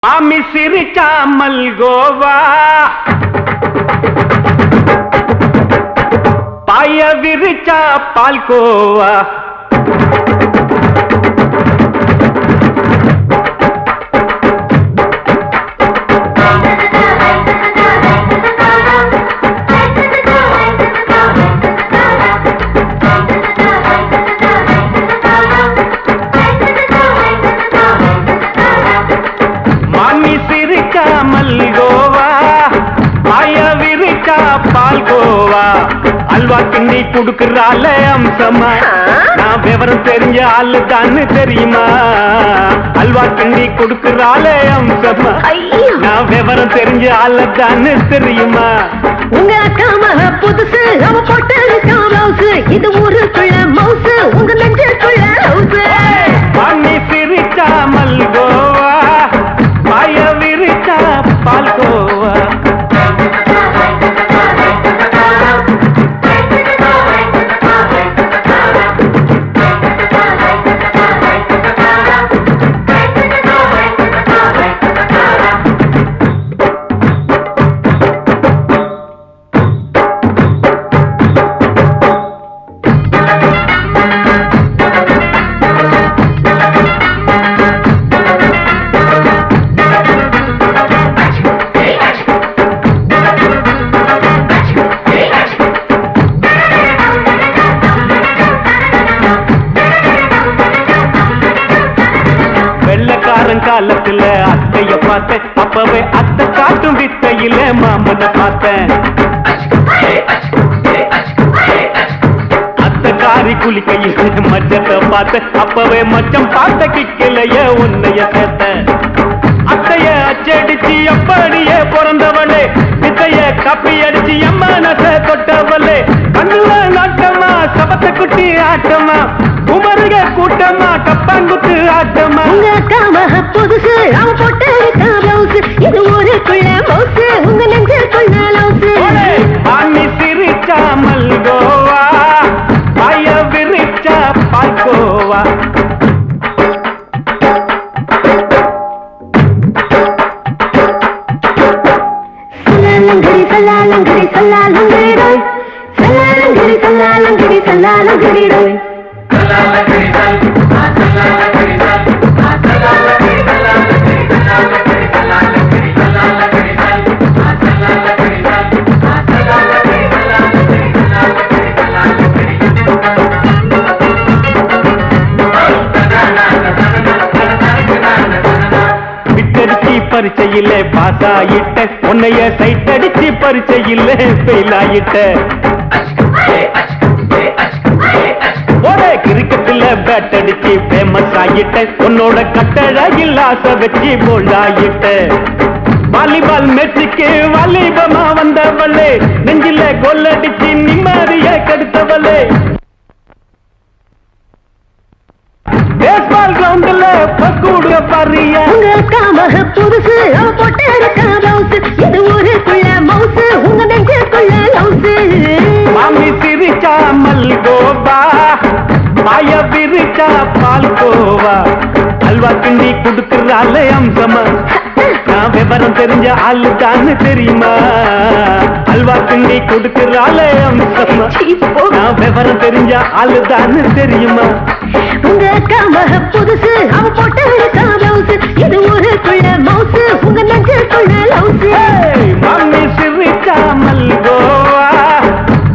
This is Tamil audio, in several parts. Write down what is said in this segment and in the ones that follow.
மாமி சிரிச்சா மல்கோவா பாய விரிச்சா பால்கோவா மல்கோவா பாய விரிச்சா பால்கோவா அல்வா கிண்டி குடுக்கறால அம்சமா நான் விவரம் தெரிஞ்ச ஆளு தான்னு தெரியுமா அல்வா கிண்டி குடுக்கறால அம்சமா நான் விவரம் தெரிஞ்ச ஆளு தான்னு தெரியுமா உங்க அக்காம புதுசு அவ போட்டு ப்ளவுஸ் இது ஊருக்குள்ள மவுசு உங்க நெஞ்சுக்குள்ள ஹவுஸ் பண்ணி சிரிச்சா மல்கோவா பாய விரிச்சா பால்கோவா காலத்துல அத்தைய பார்த்தேன் அப்பவே அத்தை காட்டும் வித்தையில மாமனை பார்த்தேன் அத்தை காரி குளிக்கையில மச்சத்தை பார்த்தேன் அப்பவே மச்சம் பார்த்த கிக்கலைய உன்னைய சேர்த்த அத்தைய அச்சடிச்சு அப்படியே பிறந்தவளே வித்தைய கப்பி அடிச்சு எம்மனச தொட்டவளே கண்ணுல நாட்டமா சபத்த குட்டி ஆட்டமா உமருக கூட்டமா கப்பாங்குத்து ஆட்டமா உங்க அக்காம புதுசு அவ போட்டு ப்ளவுஸ் இது ஊருக்குள்ள மவுசு உங்க நெஞ்சுக்குள்ள லவுஸ் பாணி சிரிச்சா மல்கோவா பாய விரிச்சா பால்கோவா சல்லாலங்கடி சல்லாலங்கடி சல்லாலங்கடி சல்லாலங்கடி சல்லாலங்கடி சல்லாலங்கடி பரிச்சையில பாஸ் ஆயிட்ட உன்னைய சைட் அடிச்சு பரிச்சையில ஃபெயில் ஆயிட்ட ஒரே கிரிக்கெட்ல பேட் அடிச்சு ஃபேமஸ் ஆயிட்ட உன்னோட கட்டழகில் ஆசை வச்சு போல்ட் ஆயிட்ட வாலிபால் மேட்சுக்கு வாலிபமா வந்தவளே நெஞ்சில கோல் அடிச்சு நிம்மதிய கெடுத்தவளே பேஸ்பால் கிரவுண்ட்ல பக்கூடுக பாரியா உங்க அக்காம புதுசு அவ போட்டு ப்ளவுஸ் இது ஊருக்குள்ள மவுசு உங்க நெஞ்சுக்குள்ள லவுஸ் மாமி சிரிச்சா மல்கோவா பாய விரிச்சா பால்கோவா அல்வா கிண்டி குடுக்கறால அம்சமா நான் விவரம் தெரிஞ்ச ஆளு தான்னு தெரியுமா அல்வா கிண்டி குடுக்கறால அம்சமா நான் விவரம் தெரிஞ்ச ஆளு தான்னு தெரியுமா உங்க அக்காம புதுசு அவ போட்டு ப்ளவுஸ் இது ஊருக்குள்ள மவுசு உங்க நெஞ்சுக்குள்ள லவுஸ் மாமி சிரிச்சா மல்கோவா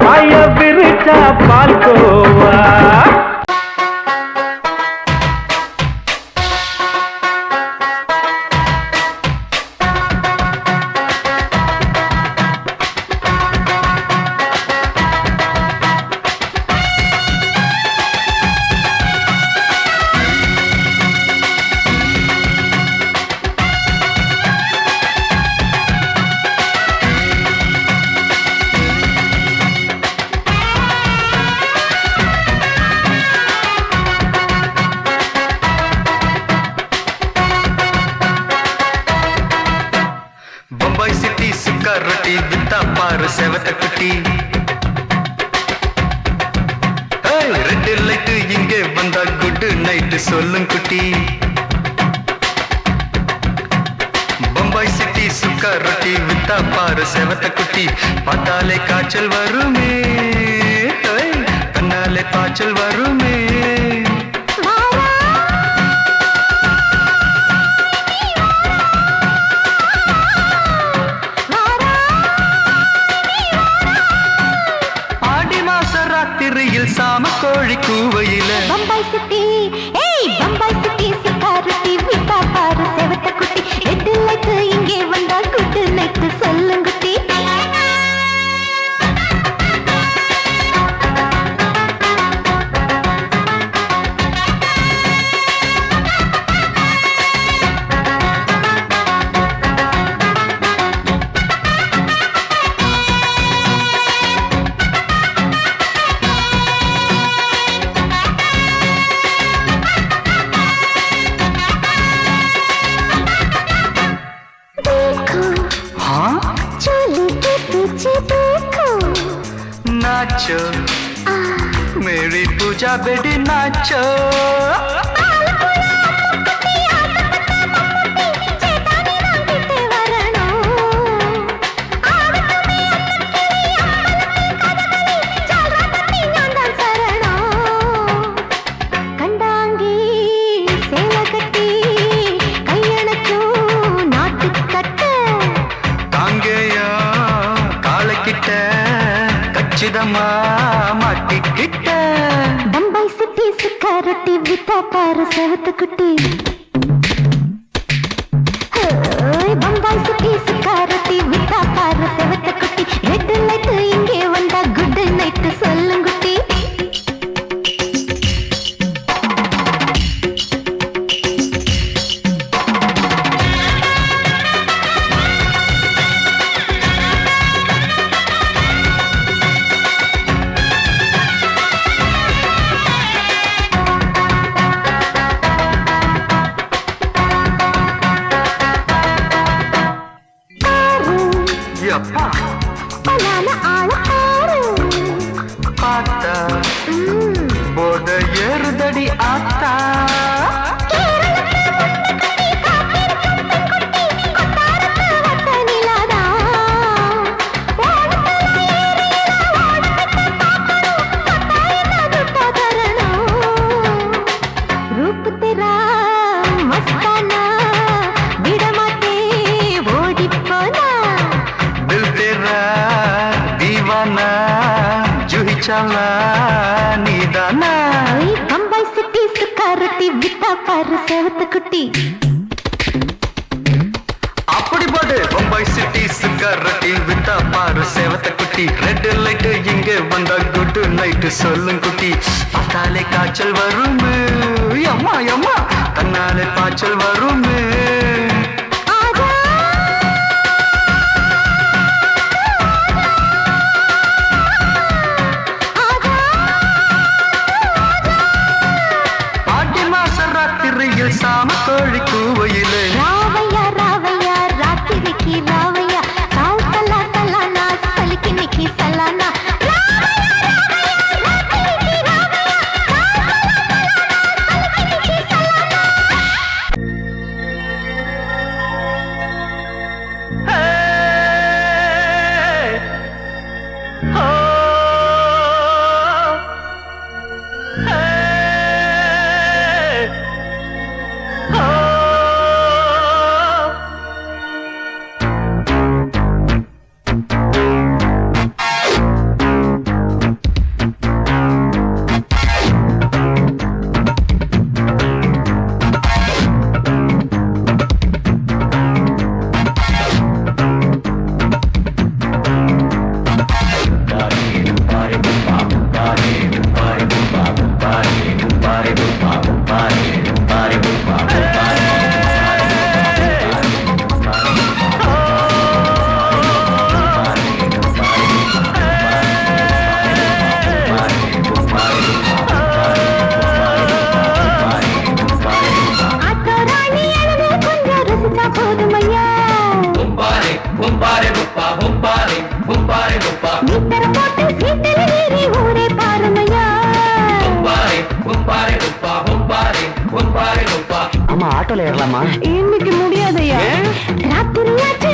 பாய விரிச்சா பால்கோவா ரொட்டி வித்தா பாரு செவத்த குட்டி ரெட் லைட் இங்கே வந்தா குட் நைட் சொல்லும் குட்டி சுக்கா ரொட்டி வித்தா பாரு செவத்த குட்டி பார்த்தாலே காய்ச்சல் வருமே கண்ணாலே பாய்ச்சல் வருமே ஆடி மாச ராத்திரியில் சாம கோழி கூவையில பம்பாய் சிட்டி ஏய் பம்பாய் சிட்டி சிக்காரட்டி விட்டா பாரு செவத்த குட்டி எட்டு லைட்டு இங்கே வந்தா குட்டு நைட்டு சொல்லுங்குட்டி नाचो मेरी पूजा बेटी नाचो மாட்டிக்கிட்ட பம்பாய் சிட்டி சிக்காரட்டி விட்டா பாரு செவத்த குட்டி பம்பாய் சிட்டி சிக்காரட்டி விட்டா பாரு செவத்த குட்டி ரெட் லைட் இங்கே வந்தா குட் நைட் சொல்லுங்குட்டி பார்த்தா போட ஏறுதடி ஆத்தா रूप तेरा मस्ताना विडमाते ओडी पोना दिल तेरा दीवाना जूही चाला नीदाना बम्बई सिटी सुकारोटी विता पार सेवत कुटी அப்படி போடு பம்பாய் சிட்டி சிக்காரட்டி வித்தா பாரு சேவத்த குட்டி ரெட் லைட் இங்க வந்தா குட் நைட் சொல்லும் குட்டி பார்த்தாலே காய்ச்சல் வருமே அம்மா அம்மா தன்னாலே பாய்ச்சல் வருமே ஆடி மாச ராத்திரியில் சாம கோழி கூவையிலே ராவையா ராவையா ராத்திரிக்கு ராவையா சால் சலா சலானா சலிக்கு நிக்கி சலானா ஆமா ஆட்டோல ஏறலாமா? இன்னைக்கு முடியாதையா ராத்திரியாச்சு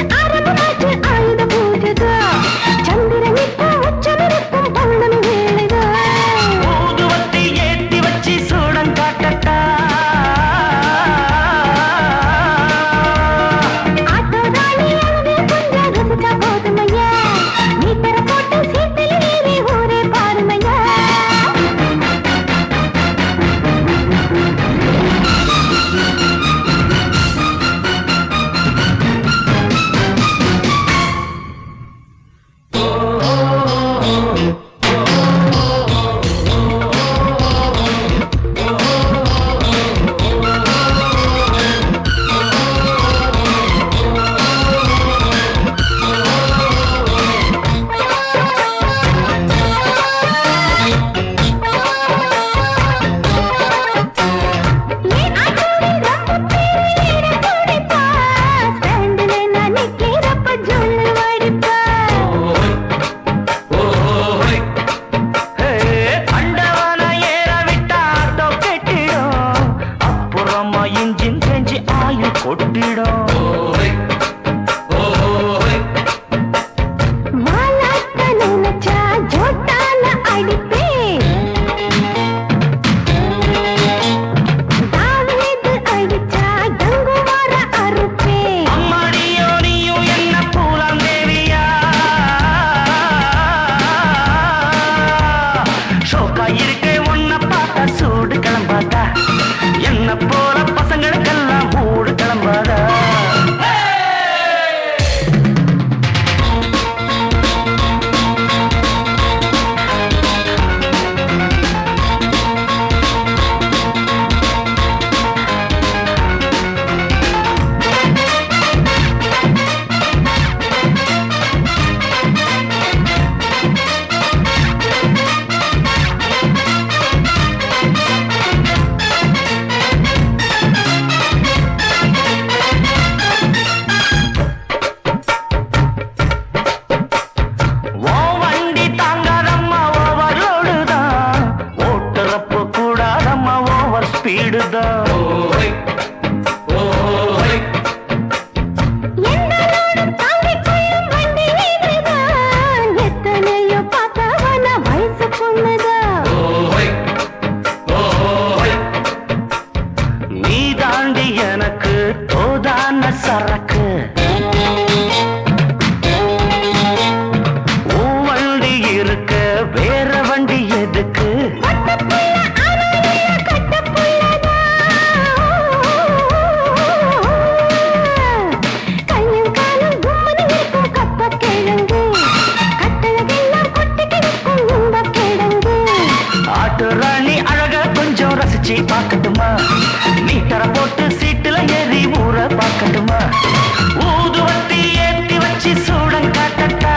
வாலாட்ட நினைச்சா ஜோட்டால அடிப்பேன். தாவீது அடிச்சா டங்குவார அறுப்பேன். அம்மாடியோ நீயும் என்ன பூலாம் தேவியா ஷோக்கா இருக்கே உன்னை பார்த்தா சூடு கிளம்பாதா என்ன போல பசங்களுக்கெல்லாம் மூடு கிளம்பாதா ஓ வண்டி தாங்காதம்மா ஓவர்லோடு தான் ஓட்டுறப்ப கூடாதம்மா ஓவர் ஸ்பீடு தான் என்னாலும் தாங்கிக் கொள்ளும் வண்டி இதுதான். எத்தனையோ பார்த்தவன வயசு பொண்ணுதான். நீ தாண்டி எனக்கு தோதான சரக்கு உன் வண்டி இருக்க வேற வண்டி எதுக்கு கையும் காலும் கும்மனு இருக்கும் கப்பக்கிழங்கு. கட்டழகெல்லாம் கொட்டி கிடக்கும் இன்பக் கிழங்கு. ஆட்டு ராணி அழக கொஞ்சம் ரசிச்சு பார்க்கட்டுமா மீட்டரை போட்டு சீட்டுல ஏறி ஊற பார்க்கட்டுமா ஊதுவத்தி ஏத்தி வச்சு சூடம் காட்டட்டா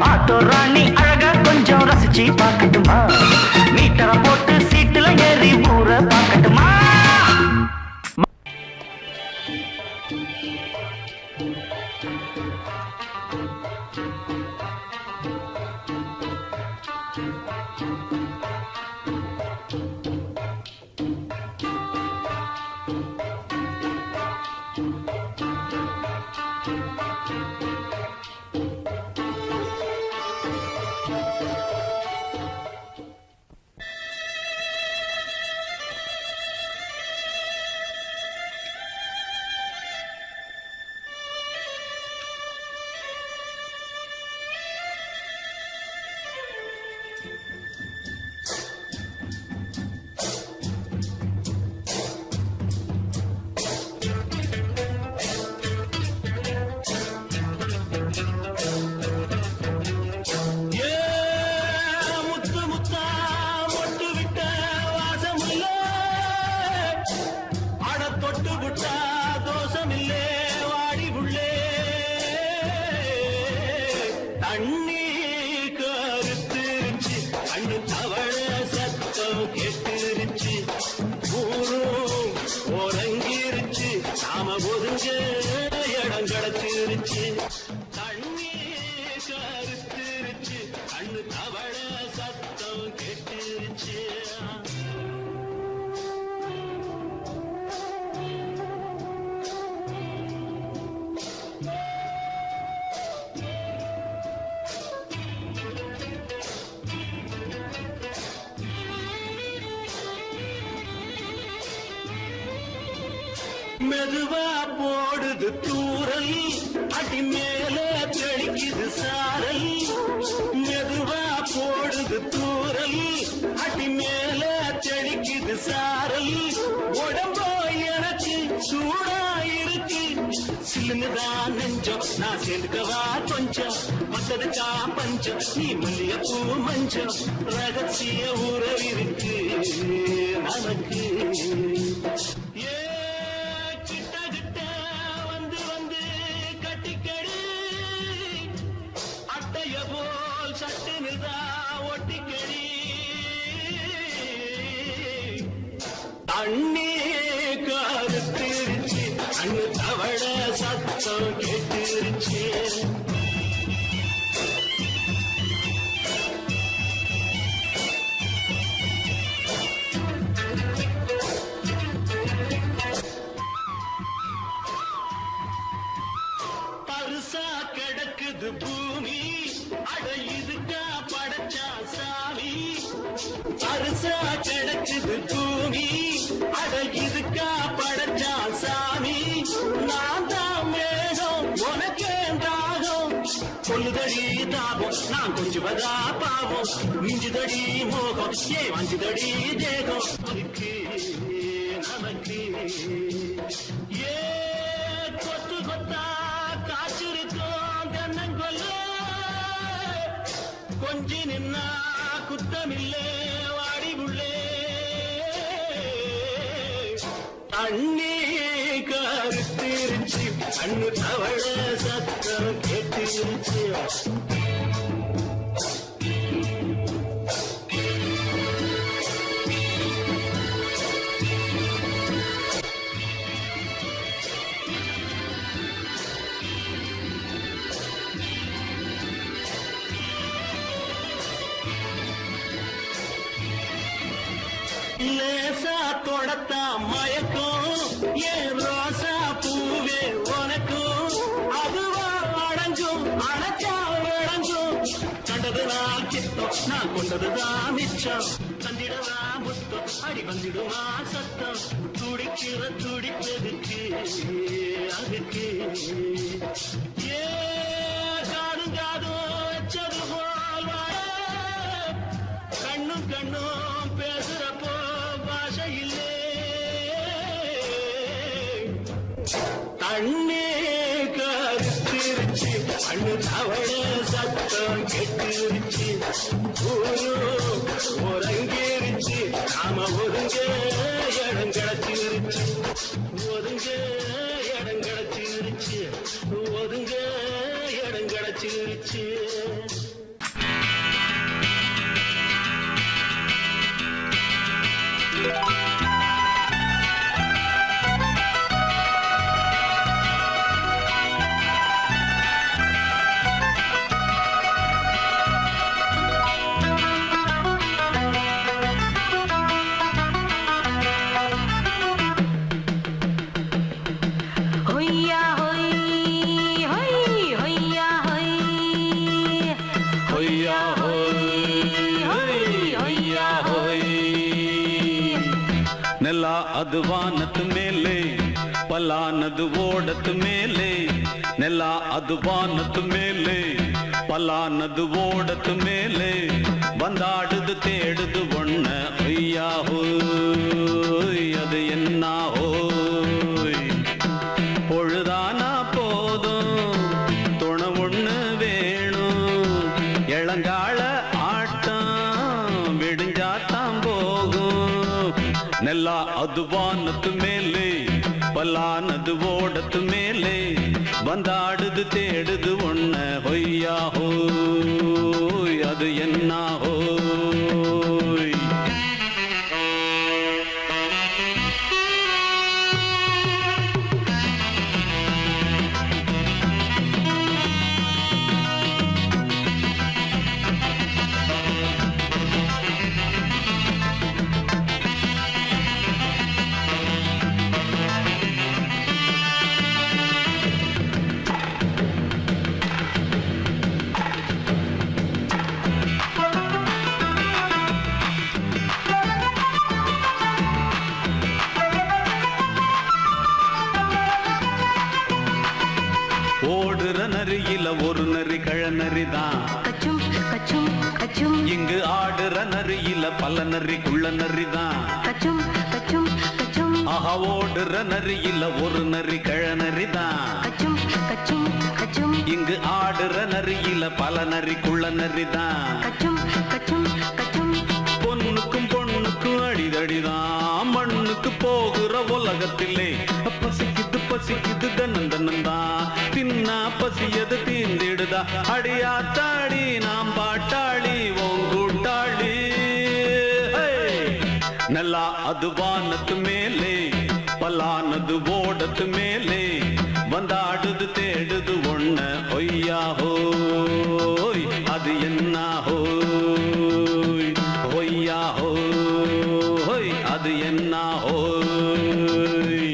ஆட்டோ ராணி அழக கொஞ்சம் ரசிச்சு பார்க்கட்டுமா மீட்டரை போட்டு சீட்டுல ஏறி ஊற பார்க்கட்டுமா மெதுவா போடுது தூரல் அடி மேல தெளிக்குது சாரல் மெதுவா போடுது தூரல் அடி மேல தெளிக்குது சாரல் உடம்போ எனக்கு சூடா இருக்கு சில்லுதான் நெஞ்சம் நான் சேர்ந்துக்கவா கொஞ்சம் மத்ததுக்கா பஞ்சம் நீ மல்லியப்பூ மஞ்சம் ரகசிய உறவிருக்கு நமக்கு அண்ணே கருத்திருச்சு அண்ணு தவள சத்தம் கேட்டுருச்சு மிஞ்சுவதா பாவம் மிஞ்சுதடி மோகம் ஏ வஞ்சுதடி தேகம் அதுக்கு நமக்கு ஏ கொத்து கொத்தா காற்றிருக்கும் தென்னங்கொல்ல கொஞ்சி நின்னா குத்தமில்லே வாடி உள்ளே அண்ணே கருத்திருச்சு கண்ணு தவழ சத்தம் கேட்டிருச்சு லேசா தொடத்தா மயக்கும் ஏன் ரோசா பூவே உனக்கும் அதுவா அடங்கும் அடைச்சா விளங்கும் கண்டதுதான் சித்தம் நான் கொண்டதுதான் மிச்சம் தந்திடவா முத்தம் அடி வந்திடுவா சத்தம் துடிக்கிற துடிப்பதுக்கு அதுக்கு ஏ காதும் காதும் வச்சது போல் வாழ கண்ணும் கண்ணும் பேசுறப்போ பாஷை இல்லே தண்ணே கருத்திருச்சு கண்ணு தவழ சத்தம் கெட்டிருச்சு ஒருங்கிருச்சு நாம ஒதுங்க இடம் கிடச்சிருச்சு ஒதுங்க இடம் கிடச்சிருச்சு ஒதுங்க இடம் கிடச்சிருச்சு ஹொய்யா ஹொய் ஹொய் ஹொய்யா ஹொய் ஹொய்யா ஹொய் ஹொய்யா ஹொய் ನೆಲ ಅದು ವಾನದ ಮೇಲೆ ಪಲಾನದು ಓಡದ ಮೇಲೆ ನೆಲ ಅದು ವಾನದ ಮೇಲೆ ಪಲಾನದು ಓಡದ ಮೇಲೆ ಬಂದಾಡುದು தேடுது ஒண்ண ஐயா ஹோய் அது என்ன ஹோய் பொழுதானா போதும் துணை ஒண்ணு வேணும் இளங்கால ஆட்டம் விடிஞ்சாத்தான் போகும் ನೆಲ ಅದು ವಾನದ ಮೇಲೆ ಪಲಾನದು ಓಡದ ಮೇಲೆ ಬಂದಾಡುದು தேடுது ஒண்ண ಹೊಯ್ಯಾ ஹோய் அது என்ன ஹோய் ஓடுற நரியில ஒரு நரி கழநரிதான் கச்சும் கச்சும் கச்சும் இங்கு ஆடுற நரியில பல நரி குள்ள நரிதான் கச்சும் கச்சும் கச்சும் ஆஹா ஓடுற நரியில ஒரு நரி கழநரிதான் கச்சும் கச்சும் கச்சும் இங்கு ஆடுற நரியில பல நரி குள்ள நரிதான் கச்சும் கச்சும் கச்சும் பொண்ணுக்கும் பொண்ணுக்கும் அடிதடிதான் மண்ணுக்கு போகிற உலகத்திலே பசிக்குது பசிக்குது தன்னந்தனந்தான் தின்னா பசியது தீந்திடுதா அடியாத்தாடி நாம் பாட்டாளி ஓங்கூட்டாளி ನೆಲ ಅದು ವಾನದ ಮೇಲೆ ಪಲಾನದು ಓಡದ ಮೇಲೆ ಬಂದಾಡುದು தேடுது ஒண்ண ஒய்யா ஹோய் அது என்ன ஹோய் ஒய்யா ஹோய் அது என்ன ஹோய்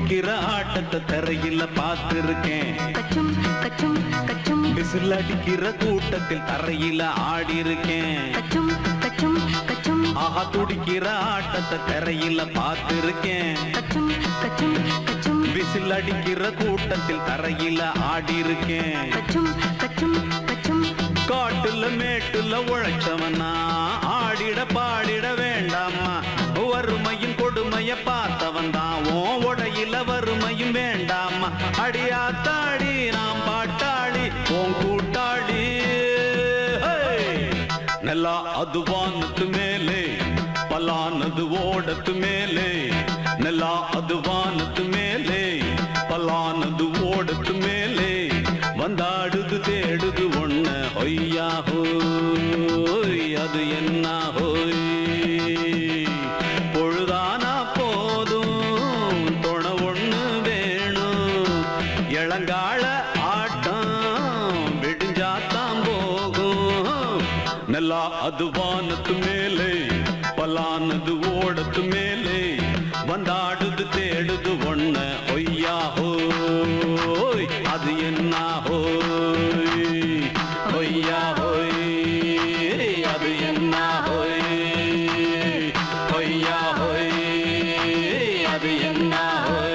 துடிக்கிற ஆட்டத்தை தரையில பார்த்திருக்கேன். கச்சும் கச்சும் கச்சும் விசில் அடிக்கிற கூட்டத்தில் தரையில ஆடி இருக்கேன். கச்சும் கச்சும் கச்சும் ஆஹா துடிக்கிற ஆட்டத்தை தரையில பார்த்திருக்கேன். கச்சும் கச்சும் கச்சும் விசில் அடிக்கிற கூட்டத்தில் தரையில ஆடி இருக்கேன். கச்சும் கச்சும் கச்சும் காட்டுல மேட்டுல உழைச்சவனா ஆடிட பாடிட வேண்டாமா. வறுமையும் கொடுமைய பார்த்தவன் தான் ஓ உடையில வறுமையும் வேண்டாமா. அடியாத்தாடி நாம் பாட்டாளி ஓன் கூட்டாளி. நல்லா அது வானத்து மேலே பலானது ஓடத்து மேலே. நல்லா அது வானத்து மேலே பலானது ஓடத்து மேலே. வந்தாடுது தேடுது ஒண்ண ஒய்யா ஹோய் அது என்ன ஹோய். பொழுதானா போதும் துணை ஒண்ணு வேணும். இளங்கால ஆட்டம் விடிஞ்சாத்தான் போகும். நல்லா அது வானத்து மேலே பலானது ஓடத்து மேலே. வந்தாடுது தேடுது ஒண்ண ஒய்யா ஹோய் அது என்ன ஹோய். ஒய்யா ஹோய் அது என்ன ஹோய். ஒய்யா ஹோய் அது என்ன ஹோய்.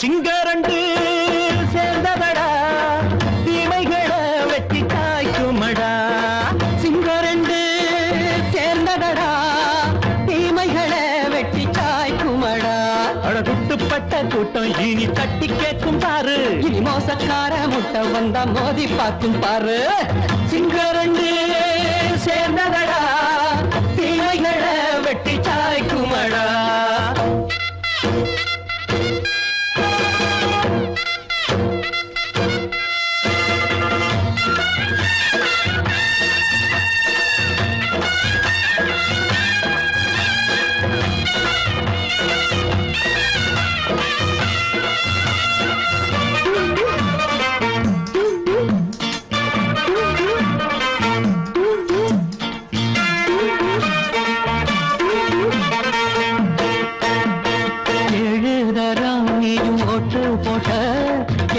சிங்கரண்டு சேர்ந்ததடா தீமைகளை வெட்டி காய்க்குமடா. சிங்கரண்டு சேர்ந்ததடா தீமைகளை வெட்டி காய்க்குமடா. அழகுட்டுப்பட்ட கூட்டம் இனி தட்டி கேட்கும் பாரு. இனி மோசக்கார முட்டை வந்தா மோதி பார்க்கும் பாரு. சிங்கரண்டு சேர்ந்ததடா தீமைகளை வெட்டி காய்க்குமடா.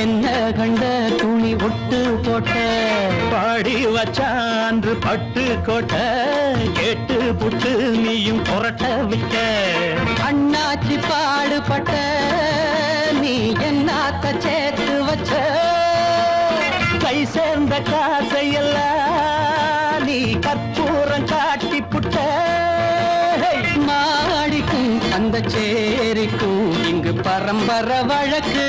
என்ன கண்ட துணி ஒட்டு போட்ட பாடி வச்சான்று பட்டு கோட்ட கேட்டு புட்டு நீயும் புரட்ட விட்ட. அண்ணாச்சி பாடுபட்ட நீ என்னாத்த சேர்த்து வச்ச. கை சேர்ந்த காசையெல்லாம் நீ கற்பூரம் காட்டி புட்ட. மாடிக்கும் அந்த சேரிக்கும் இங்கு பரம்பரை வழக்கு.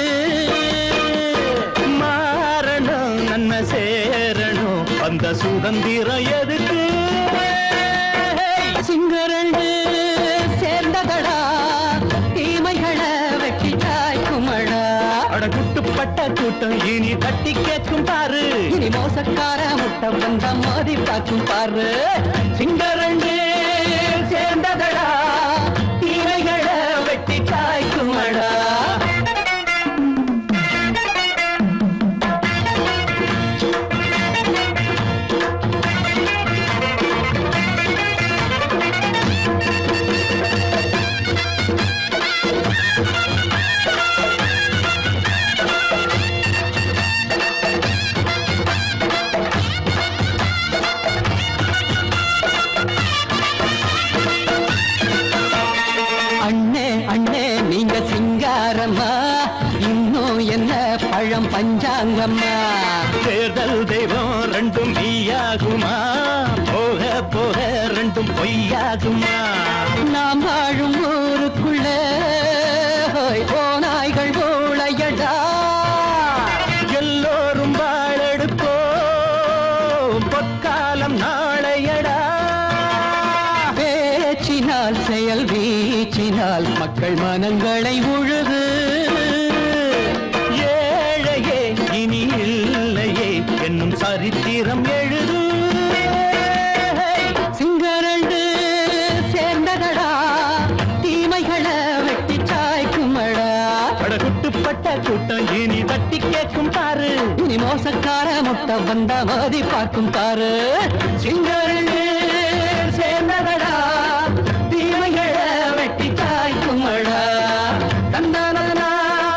மாறணும் நன்மை சேரணும் அந்த சுதந்திரம் எதுக்கு. சிங்கரண்டு சேர்ந்ததடா தீமைகளை வெட்டி காய்க்குமடா. அடகுட்டுப்பட்ட கூட்டம் இனி தட்டி கேட்கும் பாரு. இனி மோசக்கார முட்டை வந்த மோதி பார்க்கும் பாரு. சிங்கரண்டு சேர்ந்ததடா தீமைகளை வெட்டி காய்க்குமடா. பழம் பஞ்சாங்கம்மா. தேர்தல் தெய்வம் ரெண்டும் மெய்யாகுமா போக போக ரெண்டும் பொய்யாகுமா. நாம் வாழும் ஊருக்குள்ள ஓநாய்கள் ஊழையடா. எல்லோரும் வாழெடுப்போம் பொற்காலம் நாளையடா. பேச்சினால் செயல் வீச்சினால் மக்கள் மனங்களை உழுது. இனி இல்லையே என்னும் சரித்திரம் எழுது. சிங்கரண்டு சேர்ந்ததடா மோசக்கார முட்டை வந்த மோதி பார்க்கும் பாரு சிங்கரண்டு சேர்ந்ததடா தீமைகள வெட்டி காய்க்குமடா தந்தானா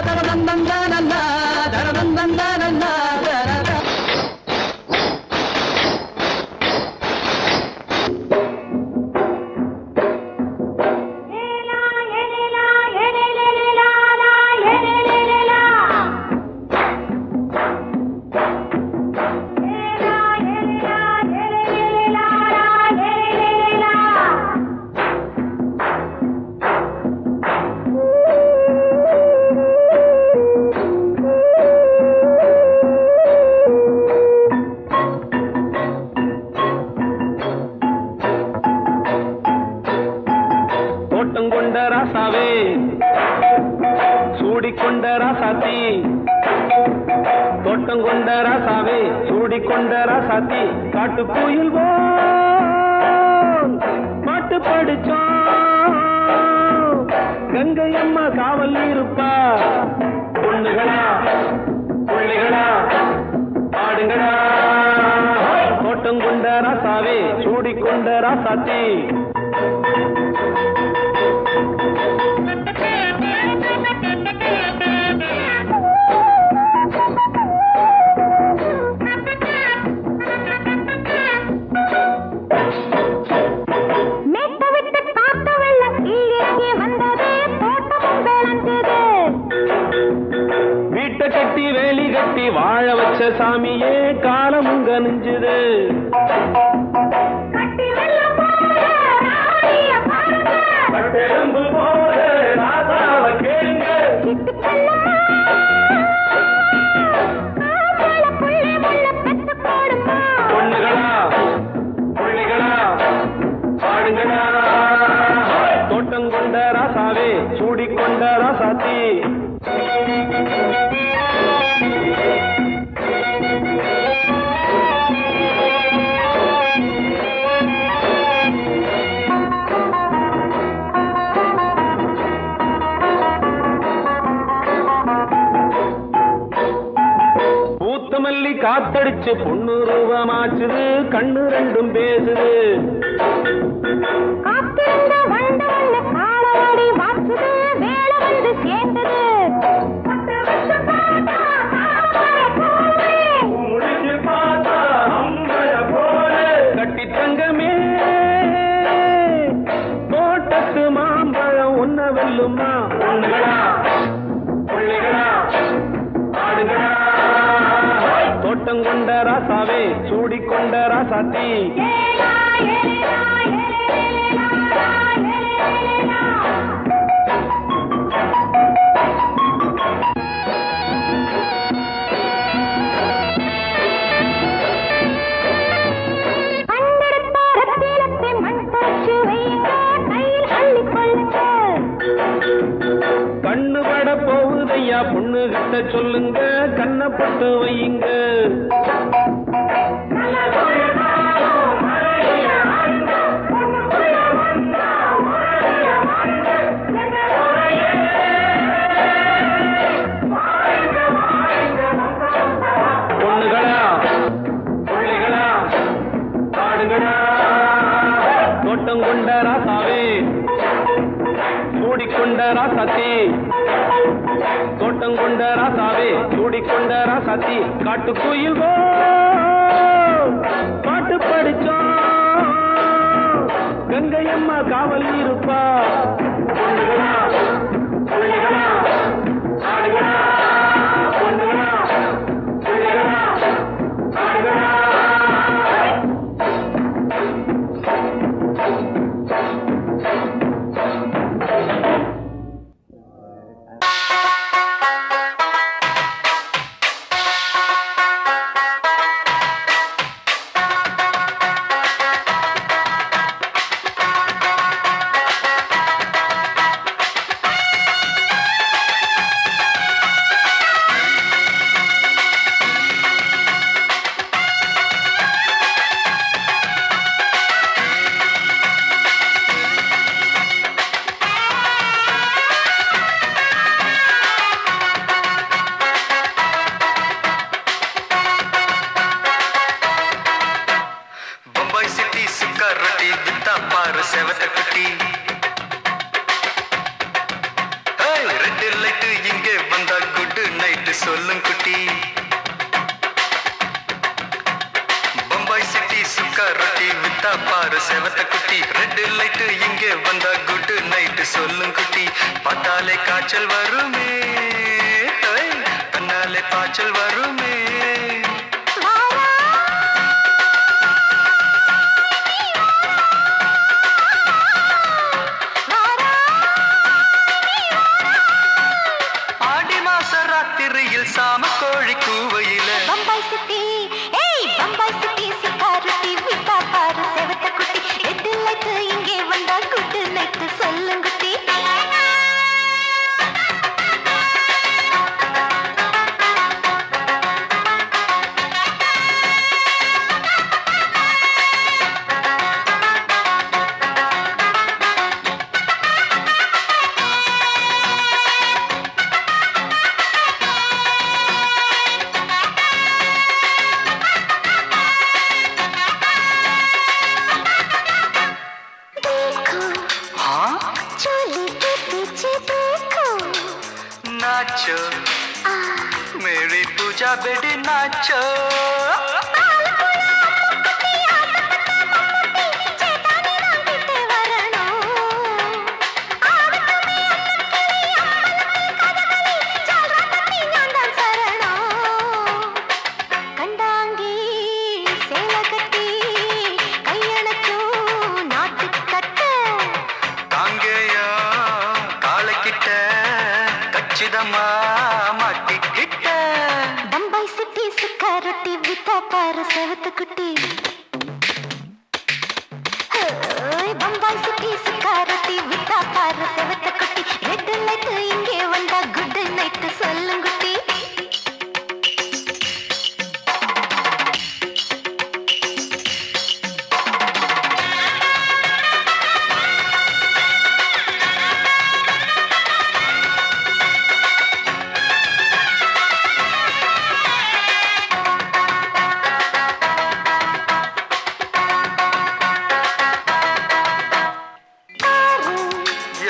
தரதந்தானா தரதந்தானா தரதா தோட்டம் கொண்ட ராசாவே சூடிக்கொண்ட ராசாத்தி தோட்டம் கொண்ட ராசாவே சூடிக்கொண்ட ராசாத்தி காட்டு கோயில் பாட்டு படிச்சோம் கங்கை அம்மா காவல் இருப்பா பொண்ணுகளா பிள்ளைகளா ஆடுங்களா தோட்டம் கொண்ட ராசாவே சூடிக்கொண்ட ராசாத்தி வீட்டை கட்டி வேலி கட்டி வாழ வச்ச சாமியே காலமும் கனிஞ்சுது பொண்ணுகளா பிள்ளைகளா ஆடுங்களா தோட்டம் கொண்ட ராசாவே சூடிக்கொண்ட ராசாத்தி பூத்தமல்லி காத்தடிச்சு பொண்ணு ரூபமாச்சுது கண்ணு ரெண்டும் பேசுது கட்டி தங்கமே தோட்டத்து மாம்பழம் உன்ன வெல்லுமா பொண்ணுகளா பிள்ளைகளா ஆடுகளா தோட்டம் கொண்ட ராசாவே சூடிக்கொண்ட ராசாத்தி கண்ணு பட போகுதையா பொண்ணு கிட்ட சொல்லுங்க கண்ணப்பட்டு வையுங்க பொண்ணுகளா பிள்ளைகளா ஆடுகளா தோட்டம் கொண்ட ராசாவே சூடிக்கொண்ட ராசாத்தி தோட்டம் கொண்ட ராசாவே சூடிக்கொண்ட ராசாத்தி காட்டு கோயில் பாட்டு படிச்சோம் கங்கை அம்மா காவல் இருப்பா பொண்ணுகளா பிள்ளைகளா ஆடுகளா பொண்ணுகளா பிள்ளைகளா ஆடுகளா சொல்லும் குட்டி பம்பாய் சிட்டி சுக்கா ரொட்டி வித்தா பாரு செவத்த குட்டி ரெட் லைட் இங்கே வந்தா குட் நைட் சொல்லும் குட்டி பார்த்தாலே காய்ச்சல் வருமே கண்ணாலே பாய்ச்சல் வருமே ஆடி மாச ராத்திரியில் சாம கோழி கூவையில பம்பாய் சிட்டி ஏய் பம்பாய் சிட்டி சிக்காரத்தி விட்டா பாரு செவத்த குட்டி ரெட் லைட் இங்கே வந்தா குட் நைட் சொல்லுங்குட்டி नाचो मेरी पूजा बेटी नाचो மாட்டிக்கிட்ட பம்பாய் சிட்டி சுக்காரொட்டி வித்தா பாரு செவத்த குட்டி பம்பாய் சிட்டி சுக்காரொட்டி வித்தா பாரு செவத்த குட்டி ரெட் லைட் இங்கே வந்தா குட் நைட் சொல்லுங்குட்டி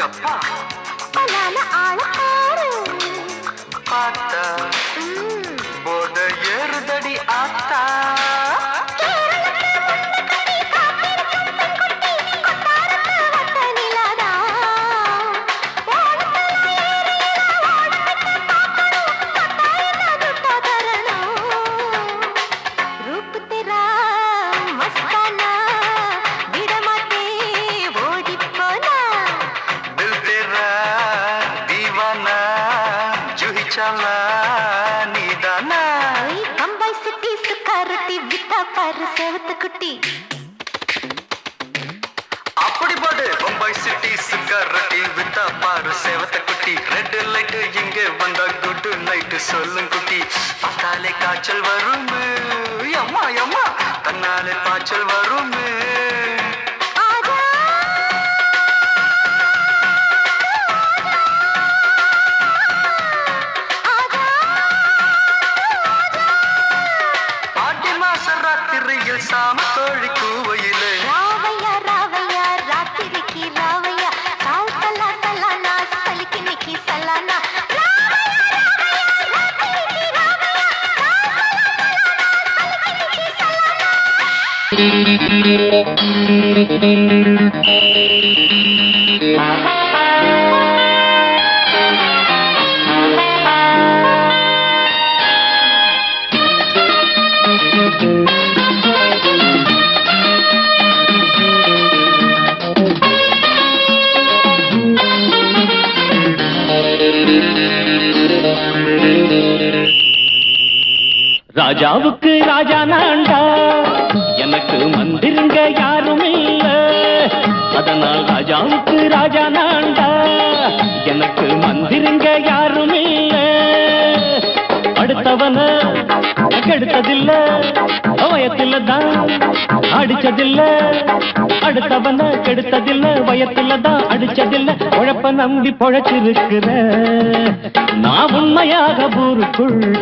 அப்பா பலான ஆள ஆறு பார்த்தா போட ஏறுதடி ஆத்தா பம்பாய் சிட்டி சுக்காரொட்டி வித்தா பாரு செவத்த குட்டி அப்படி போடு பம்பாய் சிட்டி சுக்காரொட்டி வித்தா பாரு செவத்த குட்டி ரெட் லைட் இங்கே வந்தா குட் நைட் சொல்லும் குட்டி பார்த்தாலே காய்ச்சல் வருமே அம்மா அம்மா கண்ணாலே பாய்ச்சல் வருமே ராத்திரியில் சாம கோழி கூவையிலே ராவையா ராவையா ராத்திரிக்கு ராவையா சால் சலா சலானா சலிக்கு நிக்கி சலானா ராஜாவுக்கு ராஜா நான்டா எனக்கு மந்திருங்க யாரும் இல்ல அதனால் ராஜாவுக்கு ராஜா நான்டா எனக்கு மந்திருங்க யாரும் இல்ல அடுத்தவன கெடுத்ததில்ல வயத்துல தான் அடிச்சதில்ல அடுத்தவன கெடுத்ததில்ல வயத்துல தான் அடிச்சதில்ல உழப்ப நம்பி பொழைச்சிருக்கிற நான் உண்மையாக ஊருக்குள்ள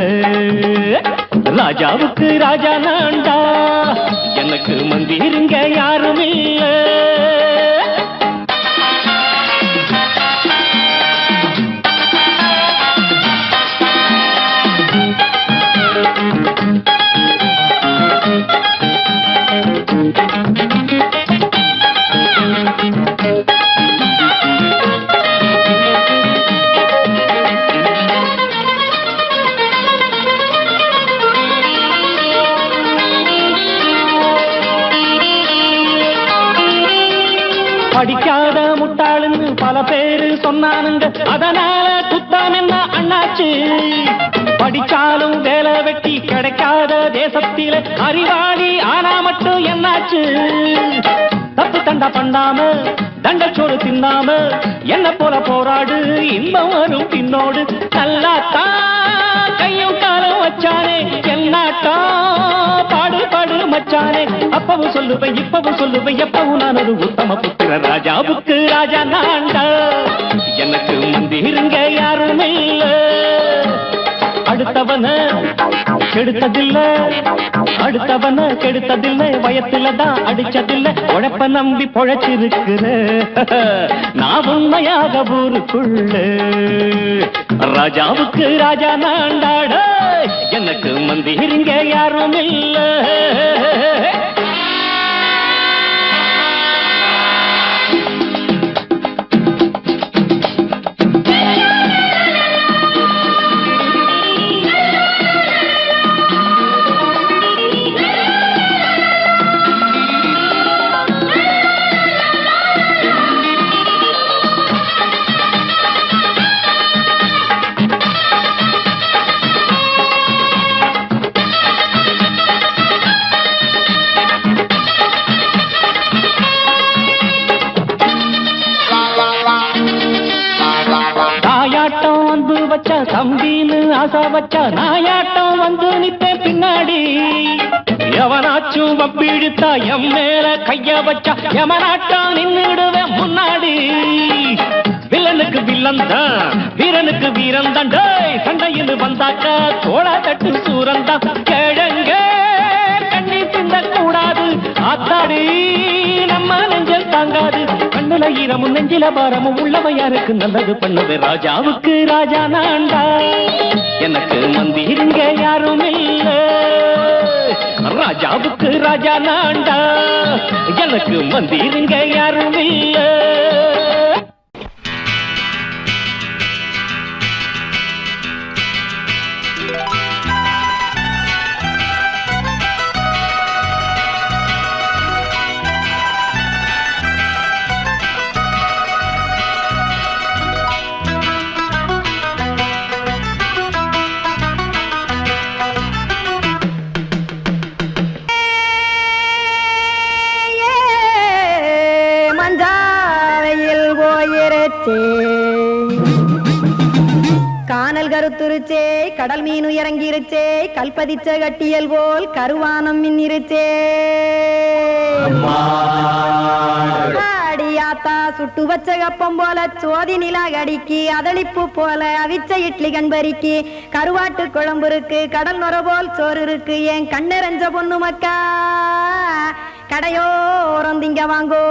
ராஜாவுக்கு ராஜா நான்டா எனக்கு மந்திருங்க யாரும் இல்ல பல பேரு சொன்னானுங்க அதனால குத்தம் என்ன அண்ணாச்சு படிச்சாலும் வேலை வெட்டி கிடைக்காத தேசத்தில அறிவாளி ஆனா மட்டும் என்னாச்சு தப்பு தண்டா பண்ணாம தண்டச்சோறு தின்னாம என்ன போல போராடு இன்பம் வரும் பின்னோடு நல்லாத்தான் கையும் காலம் வச்சானே என்னாட்டா பாடு பாடு மச்சானே அப்பவும் சொல்லுவேன் இப்பவும் சொல்லுவேன் எப்பவும் நான் ஒரு உத்தம புத்திர ராஜாவுக்கு ராஜா நான்டா எனக்கு மந்திருங்க யாரும் இல்ல அடுத்தவன கெடுத்ததில்ல அடுத்தவன கெடுத்ததில்ல வயத்துலதான் அடிச்சதில்ல உழைப்ப நம்பி பொழைச்சிருக்கிற நான் உண்மையாக ஊருக்குள்ள ராஜாவுக்கு ராஜா நாண்டாட எனக்கு மந்திரிங்க யாரும் இல்ல தம்பின்னு ஆசா வச்சா நாயாட்டம் வந்து நிப்பேன் பின்னாடி எவனாச்சும் வப்பிழுத்தா எம் மேல கைய வச்சா எவனாட்டம் நின்னுடுவேன் முன்னாடி வில்லனுக்கு வில்லன் தான் வீரனுக்கு வீரன் தான் சண்டையில் வந்தாக்கா தோளா தட்டு சூரன் தான் கிழங்க கண்ணி பிந்த கூடாது ஆத்தாடி நம்ம நெஞ்சல் தாங்காது கண்ணுல ஈரமும் நெஞ்சில பாரமும் உள்ளவ யாருக்கு நல்லது பண்ணது ராஜாவுக்கு ராஜா நான்டா எனக்கு மந்திருங்க யாரும் இல்ல ராஜாவுக்கு ராஜா நான்டா எனக்கு மந்திருங்க யாரும் இல்ல கானல் கருத்துருச்சே கடல் மீன் இறங்கிருச்சே கல்பதிச்ச கட்டியல் போல் கருவானம் மின்னிருச்சே ஆடியாத்தா சுட்டு வச்ச கப்பம் போல சோதி நிலா கடிக்கு அதளிப்பு போல அவிச்ச இட்லி கண்பறிக்கு கருவாட்டு குழம்பு இருக்கு கடல் நுர போல் சோறு இருக்கு என் கண்ணெரஞ்ச பொண்ணு மக்கா கடையோரம் திங்க வாங்கோ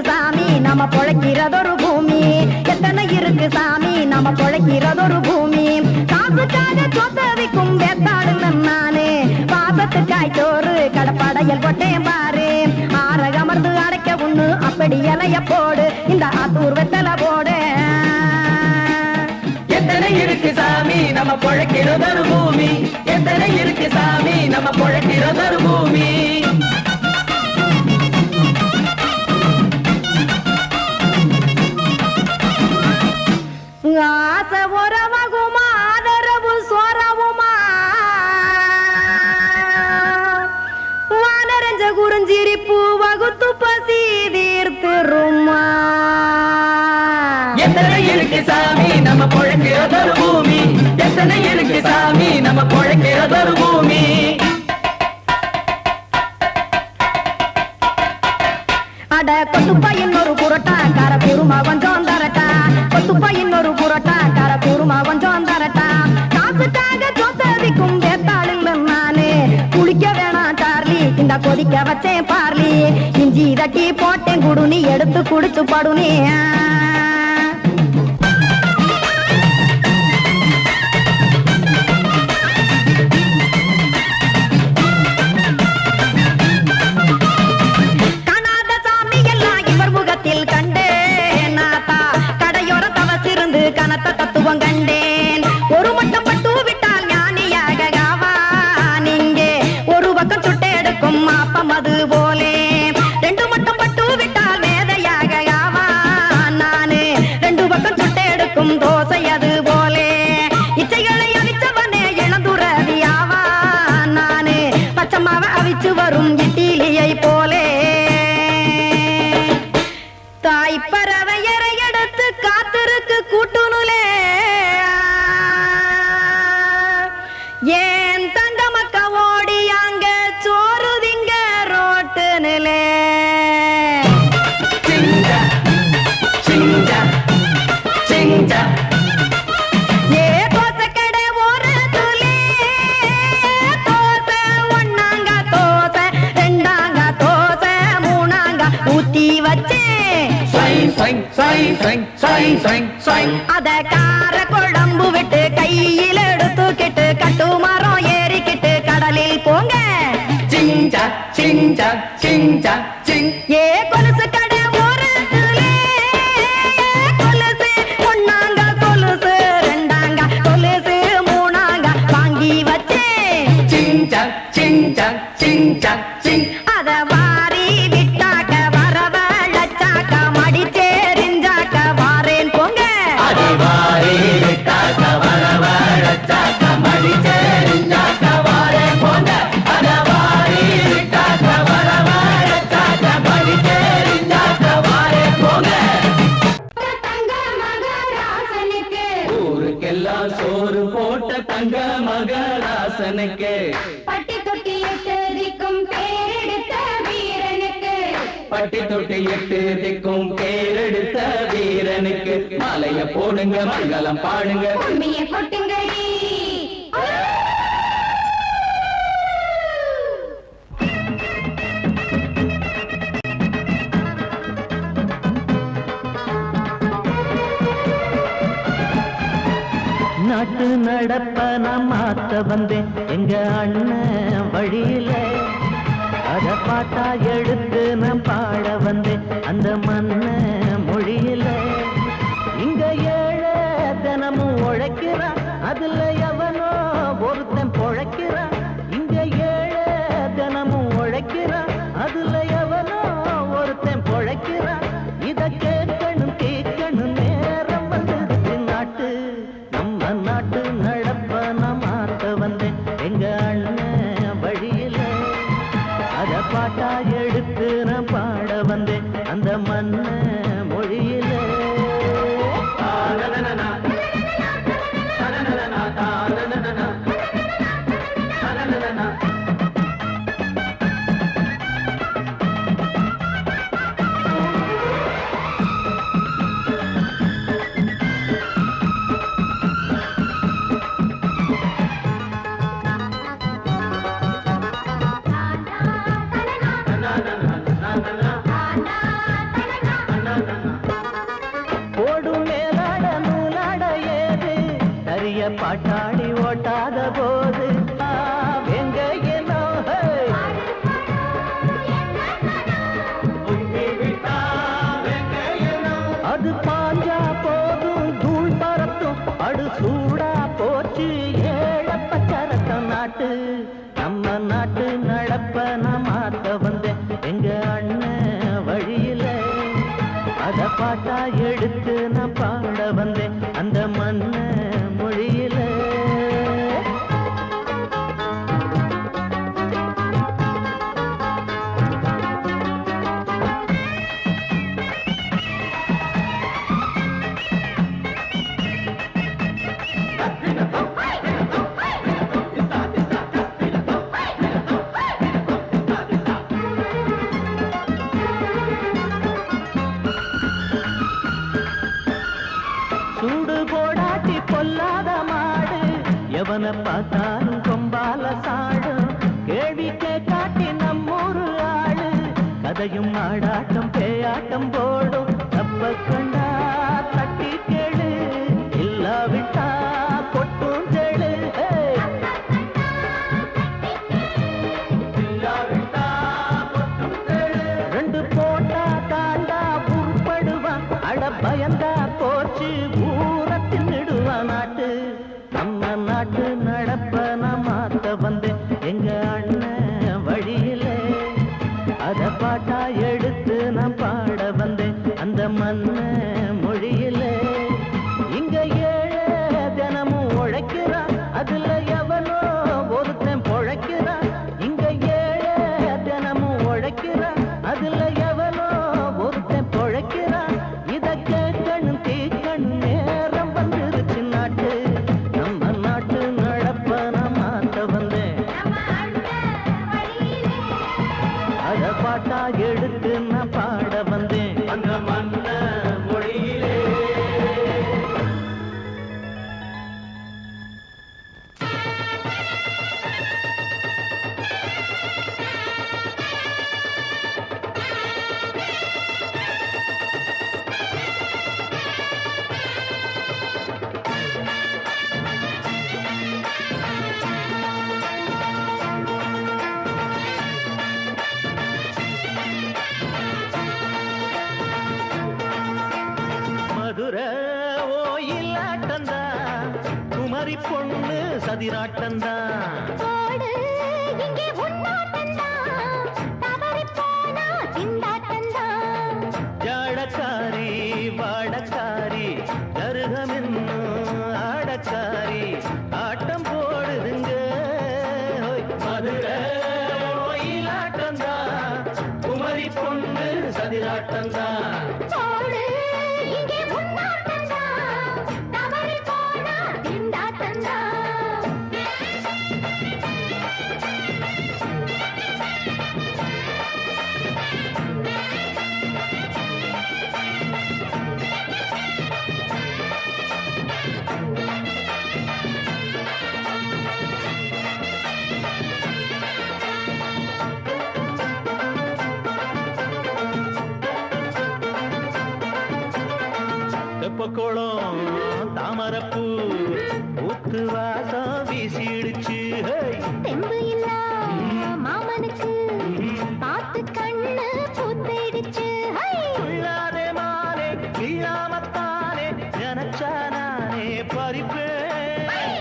சாமி நம்ம பொழைக்கிறதொரு பூமி எத்தனை இருக்கு சாமி நம்ம பொழைக்கிறதொரு பூமி காசுக்காக சொத்தவிக்கும் வேத்தாடுங்க நானே பாசத்துக்காய் சோறு கடப்படையல் போட்டேன் பாரு ஆரகமர்ந்து அடைக்க ஒண்ணு அப்படி இலைய போடு இந்த ஆத்தூர் வெத்தலை போடு எத்தனை இருக்கு சாமி நம்ம பொழைக்கிறதொரு பூமி எத்தனை இருக்கு சாமி நம்ம பொழைக்கிறதொரு பூமி ஆசை உறவகுமா ஆதரவு சோரவுமா வானரஞ்ச குறிஞ்சிரிப்பு வகுத்து பசி தீர்த்துருமா எத்தனை இருக்கு சாமி நம்ம பொழைக்கிறதொரு பூமி எத்தனை இருக்கு சாமி நம்ம பொழைக்கிறதொரு பூமி அட கொத்துப்பா இன்னொரு புரோட்டா கார குருமா கொஞ்சம் தரட்டா கொத்துப்பா இன்னொரு புரோட்டா கார குருமா கொஞ்சம் தரட்டா காசுக்காக சொத்ததிக்கும் வேத்தாளில் நானு குளிக்க வேணாம் சார்லி இந்த கொதிக்க வச்சேன் பார்லி இஞ்சி தட்டி போட்டேன் குடுனி எடுத்து குடிச்சு படுனி கண்டேன் ஒரு மட்டம் பட்டு விட்டால் ஞானியாக காவா நீங்க இருக்கும் மாப்பம் அது போலே ரெண்டு மட்டும் பட்டு விட்டால் மேதையாக ஆவான் நானு ரெண்டு பக்கம் சுட்டு எடுக்கும் தோசை அது போலே இச்சைகளை அவிச்சவனே இளந்துறவி ஆவான் நானு பச்சமாவ அவிச்சு வரும் இட்டிலியை போலே தாய் பறவை எடுத்து காத்திருக்கு கூட்டுனுலே ஏன் தங்க மக்க ஓடி அங்க சோறுதிங்க ரோட்டு நிலே ஏ தோசை கடை ஒரு துளி தோசை ஒன்னாங்க தோசை ரெண்டாங்க தோசை மூணாங்க ஊத்தி வச்சே அத கார குழம்பு விட்டு கையில் எடுத்துக்கிட்டு கட்டு மரம் ஏறிக்கிட்டு கடலில் போங்க ஏ கொலுசு கடை ஒரு துளி கொலுசு ஒன்னாங்க கொலுசு ரெண்டாங்க கொலுசு மூணாங்க வாங்கி வச்சே அத வாரி விட்டாக்க வரவழைச்சாக்க மடிச்சேரிஞ்சாக்க வாரேன் போங்க ஊருக்கெல்லாம் சோறு போட்ட தங்க மகராசனுக்கு பட்டி தொட்டி எட்டு திக்கும் பேரெடுத்த வீரனுக்கு பட்டி தொட்டி எட்டு திக்கும் பேரெடுத்த வீரனுக்கு மாலைய போடுங்க மங்களம் பாடுங்க கும்மிய கொட்டுங்கடி நாட்டு நடப்ப நான் மாத்த வந்தேன் எங்க அண்ணன் வழியில அத பாட்டா எடுத்து நான் பாட வந்தேன் அந்த மண்ண மொழியில இங்க ஏழை தினமும் உழைக்கிறான் அதுல எவனோ ஒருத்தன் பொழைக்கிறான் இங்க ஏழை தினமும் உழைக்கிறான் அதுல எவனோ ஒருத்தன் பொழைக்கிறான் இத கேட்கணும் கேட்கணும் நேரம் வந்தது நாட்டு நம்ம நாட்டு நடப்ப நான் மாத்த வந்தேன் எங்க அண்ணன் வழியில அத பாட்டா எடுத்து நான் பாட வந்தேன் அந்த மண்ண மொழியில ஓடும் மேலாட நூலாட ஏது நிறைய பாட்டாளி ஓட்டாத போது எங்க ஏனோ அது பாஞ்சா போதும் தூள் பறத்தும் அடு சூடா போச்சு ஏழப்பச்சரத்தம் நாட்டு நம்ம நாட்டு நடப்ப நான் மாத்த வந்தேன் எங்க அண்ணன் வழியில அத பாட்டா எடுத்து நான் பாட வந்தேன் அந்த மண்ண மொழியில சூடு போடாட்டி பொல்லாத மாடு எவனை பார்த்தாலும் கொம்பால சாடும் கேள்விக்கே காட்டி நம்மூரு ஆளு கதையும் ஆடாட்டம் பேயாட்டம் போடும் தப்ப கண்டா தட்டி கேளு இல்லாவிட்டா கொட்டும் கேளு ரெண்டு போட்டா தாண்டா உருப்படுவான் அட பயந்தா போச்சு ஊரத்தில் நெடுவா நாட்டு நம்ம நாட்டு நடப்ப நான் மாத்த வந்தேன் எங்க அண்ணன் வழியிலே பாட்டா எடுத்து நான் பாட வந்தேன் அந்த மன்ன மொழியிலே மதுரை ஓயிலாட்டந்தான் குமரி பொண்ணு சதிராட்டந்தான் போடு இங்கே உன்னாட்டந்தான் தவறி போனா திண்டாட்டந்தான் ஜாடக்காரி வாடக்காரி தருகமென்னும் ஆடக்காரி ஆட்டம் போடுதுங்க ஹோய். மதுரை ஓயிலாட்டந்தான் குமரி பொண்ணு சதிராட்டந்தான் போடு இங்கே உன்னாட்டந்தான் தவறி போனா திண்டாட்டந்தான் தெப்பக்குளம் தாமரப்பூ ஊத்து வாசம் வீசிடுச்சு ஹேய். தெம்பு இல்ல மாமனுக்கு பார்த்து கண்ணு பூத்திடுச்சு ஹை! உள்ளாதே மானே வீழாமத்தானே நினைச்சா நானே பறிப்பேன்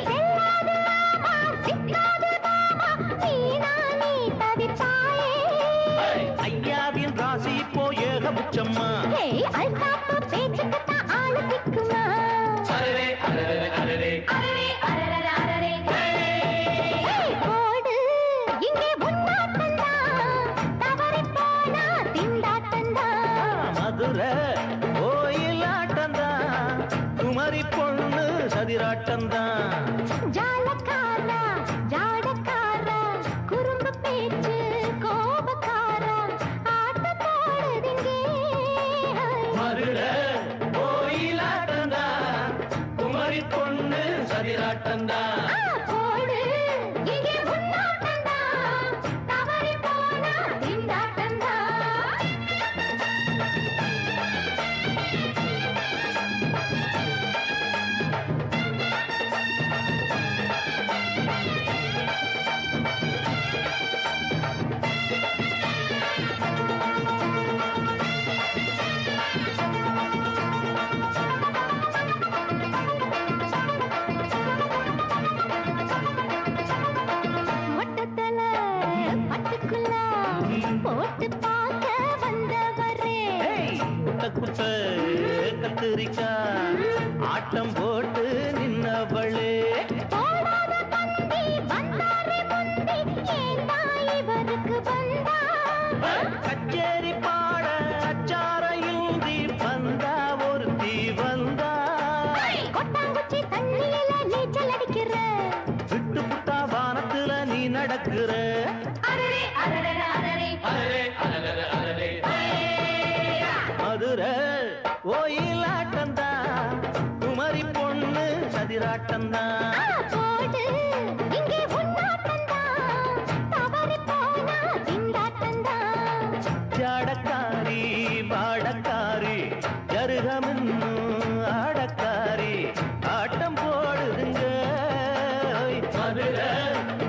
செல்லாது ஆமா, சிக்காது மாமா, வீணா நீ தவிப்பாயே. ஐயாவின் ராசி இப்போ ஏகபட்சம்மா ஹே, அல்தாப்பு பேச்சுக்குத்தான் ஆளு சிக்குமா? அரரே அரரே அரரே அரரே, அரரர, அரரே. ஹே, போடு, இங்கே உன்னாட்டந்தான், தவறிப் போனா திண்டாட்டந்தான். மதுரை கோயிலாட்டந்தான் குமரி பொண்ணு சதிராட்டந்தான் ஜாலக்காரா, ஜாடக்காரா, குறும்பு பேச்சு, கோபக்காரா, ஆட்டம் போடுதிங்கே. மதுரை கோயிலாட்டந்தான் குமரி பொண்ணு சதிராட்டந்தான் போடு, இங்கே உன்னாட்டந்தான், தவறிப் போனா திண்டாட்டந்தான். மொட்டத்தல பட்டுக்குள்ள போட்டு பார்க்க வந்தவரே. குத்த குத்த கத்திரிக்கா ஆட்டம் போட்டு நின்னவளே போடாத பந்தி வந்தாரே முந்தி, ஏண்டா இவருக்கு வந்தா? கச்சேரி பாட அச்சாரையுந்தி வந்தா ஒருத்தி வந்தா கொட்டாங்குச்சி தண்ணியில நீச்சல் அடிக்கிற. விட்டு புட்டா வானத்துல நீ நடக்கிற அரரே, அரரர, அரரே. அரரே அரரே அரரே மதுரை கோயிலாட்டந்தான் குமரி பொண்ணு சதிராட்டந்தான் போடு, இங்கே உன்னாட்டந்தான், தவறிப் போனா திண்டாட்டந்தான். ஜாடக்காரி வாடக்காரி ஜருகமென்னும் ஆடக்காரி ஆட்டம் போடுதுங்க மதுரை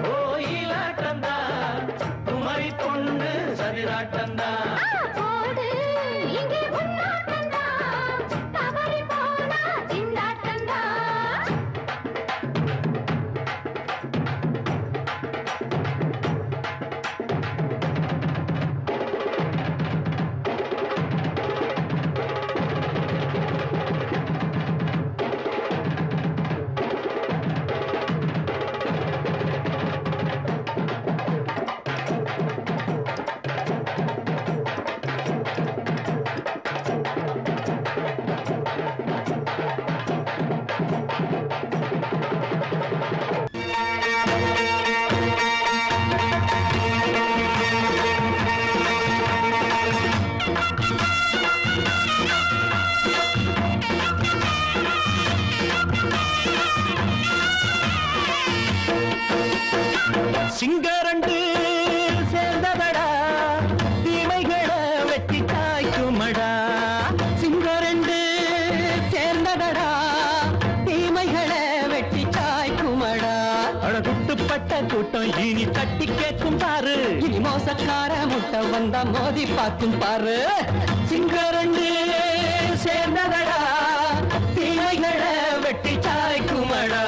கோயிலாட்டந்தான் குமரி பொண்ணு சதிராட்டந்தான் போடு, இங்கே உன்னாட்டந்தான், தவறிப் போனா திண்டாட்டந்தான். பாரு இனி மோசக்கார முட்டை வந்தா மோதி பார்க்கும் பாரு சிங்கரண்டு சேர்ந்ததடா தீமைகளை வெட்டி சாய்க்குமடா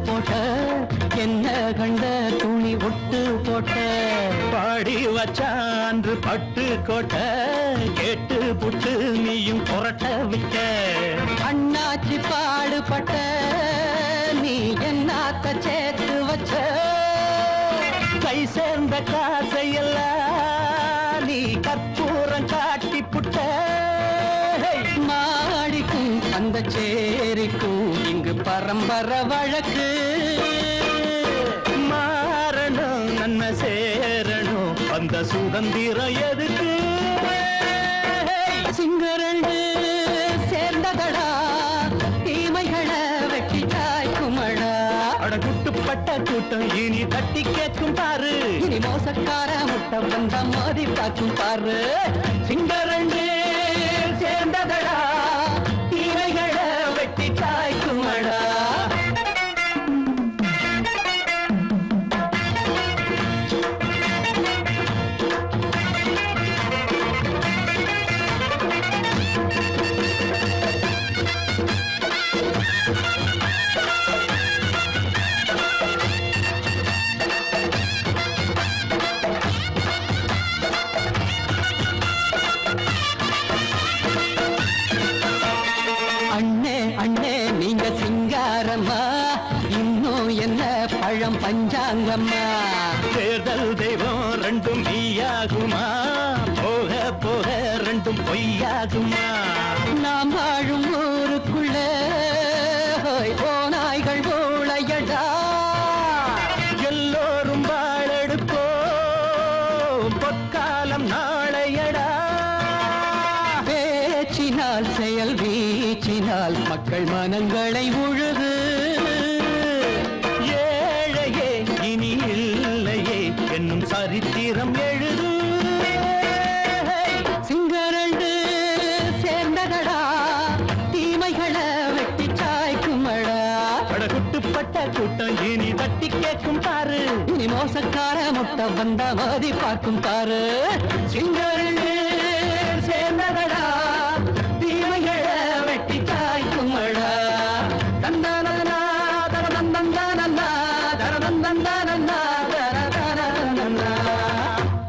போட்ட என்ன கண்ட துணி ஒட்டு போட்ட பாடி வச்சான்று பட்டு கோட்ட கேட்டு புட்டு நீயும் புரட்ட விட்ட அண்ணாச்சி பாடுபட்ட நீ என்னாத்த சேர்த்து வச்ச கை சேர்ந்த காசையெல்லாம் நீ கற்பூரம் காட்டி புட்ட மாடிக்கும் அந்த சேரிக்கும் இங்கு பரம்பரை வழக்கு மாறணும் நன்மை சேரணும் அந்த சுதந்திரம் எதுக்கு சிங்கரண்டு சேர்ந்ததடா தீமைகளை வெட்டி தாய்க்குமடா அடகுட்டுப்பட்ட கூட்டம் இனி தட்டி கேட்கும் பாரு இனி மோசக்கார முட்டை வந்தா மோதி பார்க்கும் பாரு சிங்கரண்டு சேர்ந்ததடா தீமைகளை வெட்டி தாய்க்குமடா நீங்க சிங்காரம்மா இன்னும் என்ன பழம் பஞ்சாங்கம்மா தேர்தல் தெய்வம் ரெண்டும் மெய்யாகுமா போக போக ரெண்டும் பொய்யாகுமா நாம் வாழும் ஊருக்குள்ள ஓநாய்கள் ஊழையடா எல்லோரும் வாழெடுப்போ பொற்காலம் நாளையடா பேச்சினால் செயல் வீச்சினால் மக்கள் மனங்களை உழுது ஏழையே இனி இல்லையே என்னும் சரித்திரம் எழுது சிங்கரண்டு சேர்ந்ததடா தீமைகளை வெட்டி சாய்க்குமடா படகுட்டுப்பட்ட கூட்டம் இனி தட்டி கேட்கும் பாரு இனி மோசக்கார முட்டை வந்தா மோதி பார்க்கும் பாரு சிங்கரண்டு